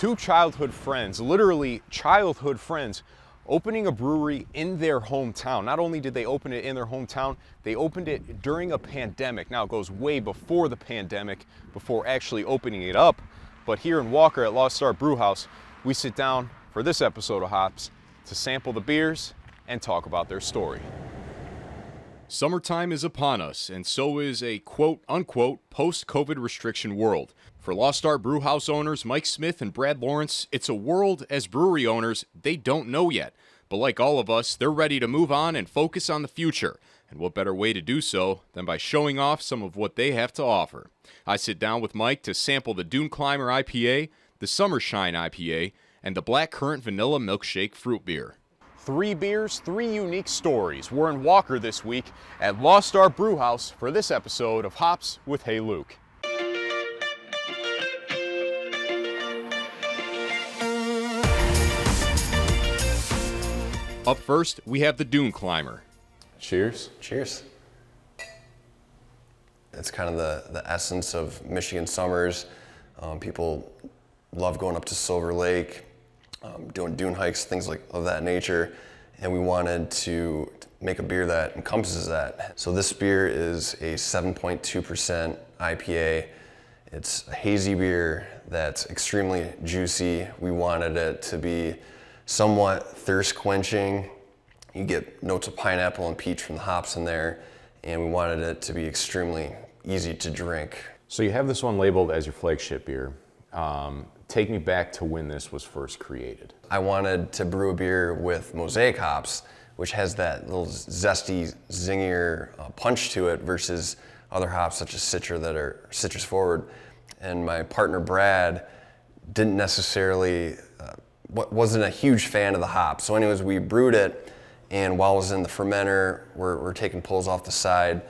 Two childhood friends, literally childhood friends, opening a brewery in their hometown. Not only did they open it in their hometown, they opened it during a pandemic. Now it goes way before the pandemic, before actually opening it up. But here in Walker at Lost Art Brewhouse, we sit down for this episode of Hops to sample the beers and talk about their story. Summertime is upon us, and so is a quote-unquote post-COVID restriction world. For Lost Art Brewhouse owners Mike Smith and Brad Lawrence, it's a world, as brewery owners, they don't know yet. But like all of us, they're ready to move on and focus on the future. And what better way to do so than by showing off some of what they have to offer. I sit down with Mike to sample the Dune Climber IPA, the Summershine IPA, and the Black Currant Vanilla Milkshake fruit beer. 3 beers, 3 unique stories. We're in Walker this week at Lost Art Brewhouse for this episode of Hops with Hey Luke. Up first, we have the Dune Climber. Cheers. Cheers. It's kind of the essence of Michigan summers. People love going up to Silver Lake, doing dune hikes, things of that nature. And we wanted to make a beer that encompasses that. So this beer is a 7.2% IPA. It's a hazy beer that's extremely juicy. We wanted it to be somewhat thirst quenching. You get notes of pineapple and peach from the hops in there, and we wanted it to be extremely easy to drink. So you have this one labeled as your flagship beer. Take me back to when this was first created. I wanted to brew a beer with mosaic hops, which has that little zesty, zingier punch to it versus other hops such as Citra that are citrus forward. And my partner Brad didn't necessarily, wasn't a huge fan of the hops. So anyways, we brewed it, and while it was in the fermenter, we're taking pulls off the side,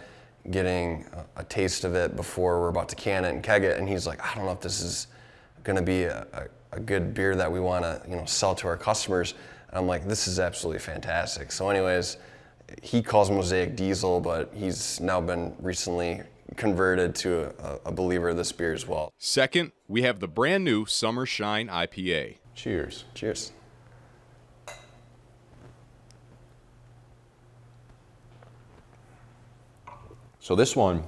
getting a taste of it before we're about to can it and keg it. And he's like, I don't know if this is going to be a good beer that we want to sell to our customers. And I'm like, this is absolutely fantastic. So anyways, he calls Mosaic Diesel, but he's now been recently converted to a believer of this beer as well. Second, we have the brand new Summershine IPA. Cheers. Cheers. So this one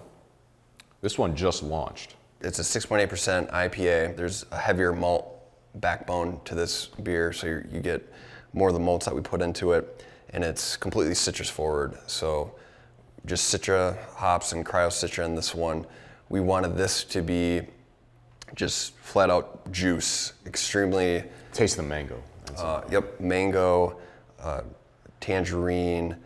just launched. It's a 6.8% IPA. There's a heavier malt backbone to this beer, so you get more of the malts that we put into it, and it's completely citrus forward. So just Citra hops and Cryo Citra in this one. We wanted this to be just flat out juice, extremely. Taste the mango. Yep, mango, tangerine,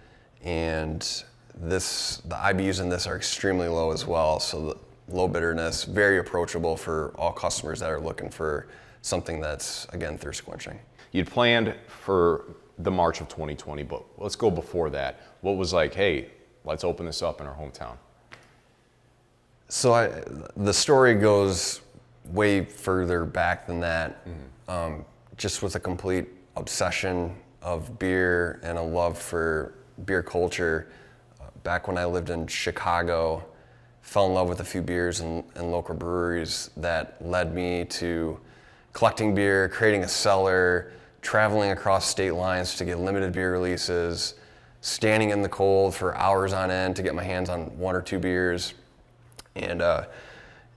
and the IBUs in this are extremely low as well. So low bitterness, very approachable for all customers that are looking for something that's, again, thirst quenching. You'd planned for the March of 2020, but let's go before that. What was like, hey, let's open this up in our hometown? So the story goes way further back than that. Just with a complete obsession of beer and a love for beer culture. Back when I lived in Chicago, fell in love with a few beers and local breweries that led me to collecting beer, creating a cellar, traveling across state lines to get limited beer releases, standing in the cold for hours on end to get my hands on 1 or 2 beers, and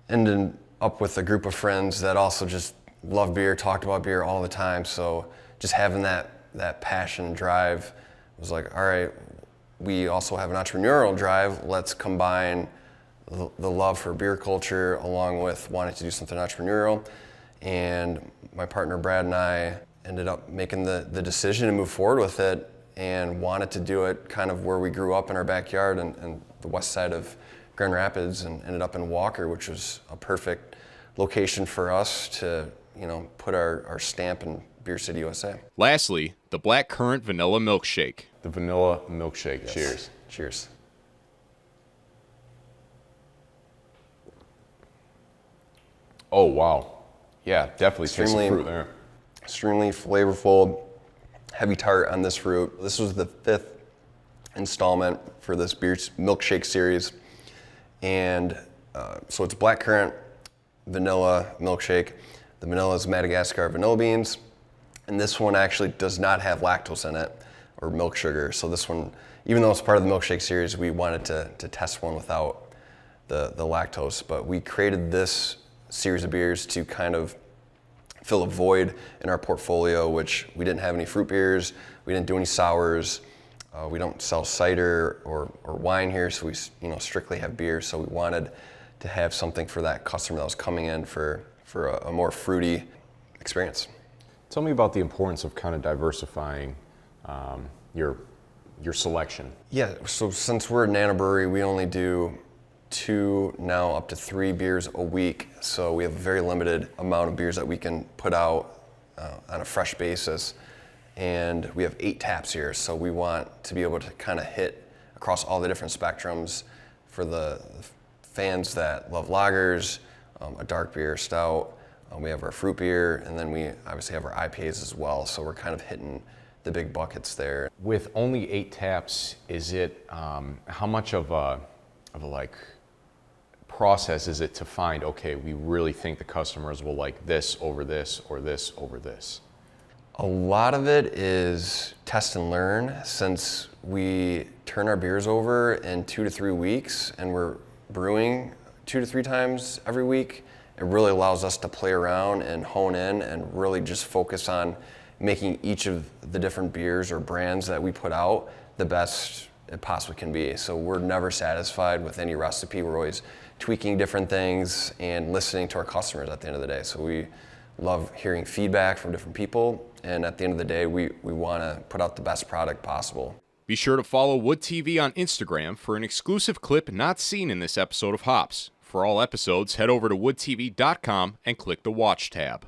ended up with a group of friends that also just loved beer, talked about beer all the time. So just having that passion and drive was like, all right, we also have an entrepreneurial drive. Let's combine the love for beer culture along with wanting to do something entrepreneurial. And my partner Brad and I ended up making the decision to move forward with it, and wanted to do it kind of where we grew up in our backyard and the west side of Grand Rapids, and ended up in Walker, which was a perfect location for us to put our stamp in Beer City, USA. Lastly, the Black Currant Vanilla Milkshake. The Vanilla Milkshake. Yes. Cheers. Cheers. Oh, wow. Yeah, definitely tastes the fruit there. Extremely flavorful, heavy tart on this fruit. This was the 5th installment for this beer milkshake series. And so it's Black Currant Vanilla Milkshake. The vanilla is Madagascar vanilla beans. And this one actually does not have lactose in it or milk sugar. So this one, even though it's part of the milkshake series, we wanted to test one without the lactose. But we created this series of beers to kind of fill a void in our portfolio, which we didn't have any fruit beers, we didn't do any sours, we don't sell cider or wine here, so we strictly have beer. So we wanted to have something for that customer that was coming in for a more fruity experience. Tell me about the importance of kind of diversifying your selection. Yeah, so since we're a nano brewery, we only do 2, now up to 3 beers a week. So we have a very limited amount of beers that we can put out on a fresh basis. And we have 8 taps here, so we want to be able to kind of hit across all the different spectrums for the fans that love lagers, a dark beer, stout. We have our fruit beer, and then we obviously have our IPAs as well. So we're kind of hitting the big buckets there. With only 8 taps, is it how much of a like process is it to find, okay, we really think the customers will like this over this or this over this? A lot of it is test and learn. Since we turn our beers over in 2 to 3 weeks and we're brewing 2 to 3 times every week, it really allows us to play around and hone in and really just focus on making each of the different beers or brands that we put out the best it possibly can be. So we're never satisfied with any recipe. We're always tweaking different things and listening to our customers at the end of the day. So we love hearing feedback from different people, and at the end of the day, we want to put out the best product possible. Be sure to follow Wood TV on Instagram for an exclusive clip not seen in this episode of Hops. For all episodes, head over to woodtv.com and click the Watch tab.